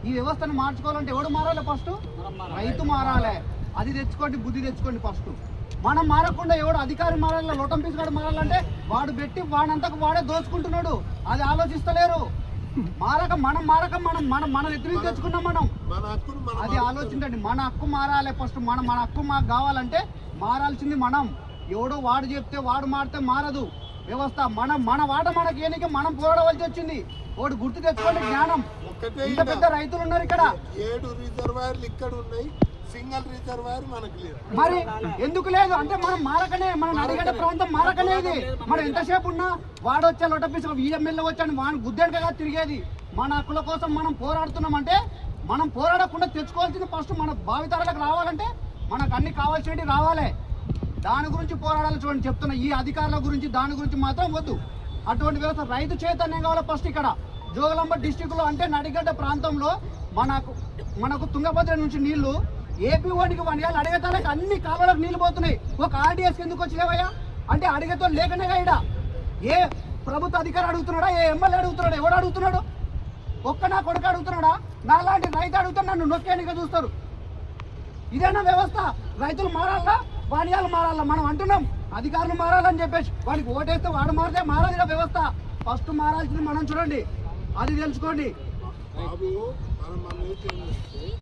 ఈ వ్యవస్థను మార్చుకోవాలంటే ఎవడు మారాలి? ఫస్ట్ రైతు మారాలి. అది తెచ్చుకోండి, బుద్ధి తెచ్చుకోండి. ఫస్ట్ మనం మారకుండా ఎవడు అధికారి మారాలి, లోటం పీసుగాడు మారాలంటే వాడు పెట్టి వాడంతకు వాడే దోచుకుంటున్నాడు. అది ఆలోచిస్తలేరు. మనం ఎదురు తెచ్చుకున్నాం. మనం అది ఆలోచించండి. మన హక్కు మారాలి. ఫస్ట్ మన హక్కు మాకు కావాలంటే మారాల్సింది మనం. ఎవడో వాడు చెప్తే వాడు మారితే మారదు వ్యవస్థ. మన వాట మనకి ఏనికి మనం పోరాడవలసి వచ్చింది. ఒకటి గుర్తు తెచ్చుకోండి, జ్ఞానం. ఇంత పెద్ద రైతులు ఉన్నారు ఇక్కడ. 7 రిజర్వాయర్లు ఇక్కడ ఉన్నాయి, సింగిల్ రిజర్వాయర్ మనకు లేదు. మరి ఎందుకు లేదు అంటే మనం మారకనే, మనం అడిగేట ప్రాంతం మారకనే. ఇది మనం ఎంతసేపు ఉన్నా వాడు వచ్చే లొటపీసు ఈఎంఎల్ఏ వచ్చాను వాడిని గుద్దేడుగా తిరిగేది. మన హక్కుల కోసం మనం పోరాడుతున్నామంటే మనం పోరాడకుండా తెచ్చుకోవాల్సింది ఫస్ట్ మన భావితరాలకు రావాలంటే మనకు అన్ని కావాల్సినవి రావాలి. దాని గురించి పోరాడాలి. చూడండి చెప్తున్నా, ఈ అధికారుల గురించి దాని గురించి మాత్రం వద్దు. అటువంటి వ్యవస్థ రైతు చైతన్యం కావాలి ఫస్ట్. ఇక్కడ జోగులాంబ డిస్టిక్ లో అంటే నడిగడ్డ ప్రాంతంలో మనకు తుంగభద్ర నుంచి నీళ్లు ఏపీ వాడికి వనియాలు అడిగేతాలకు అన్ని కాలువలకు నీళ్లు పోతున్నాయి. ఒక ఆర్డీఎస్ ఎందుకు వచ్చినావయ్యా అంటే అడిగేతో లేకనేగా. ఇక్కడ ఏ ప్రభుత్వ అధికారి అడుగుతున్నాడా? ఏ ఎమ్మెల్యే అడుగుతున్నాడు? ఎవడు అడుగుతున్నాడు? ఒక్క నా కొడుకు అడుగుతున్నాడా? నాలాంటి రైతు అడుగుతున్నా నన్ను నొక్కేనిగా చూస్తారు. ఇదేనా వ్యవస్థ? రైతులు మారాలా, వాణియాలు మారాలా? మనం అంటున్నాం అధికారులు మారాలని చెప్పేసి. వాడికి ఓటేస్తే వాడు మారితే మారాలి వ్యవస్థ. ఫస్ట్ మారాల్సింది మనం. చూడండి, అది తెలుసుకోండి.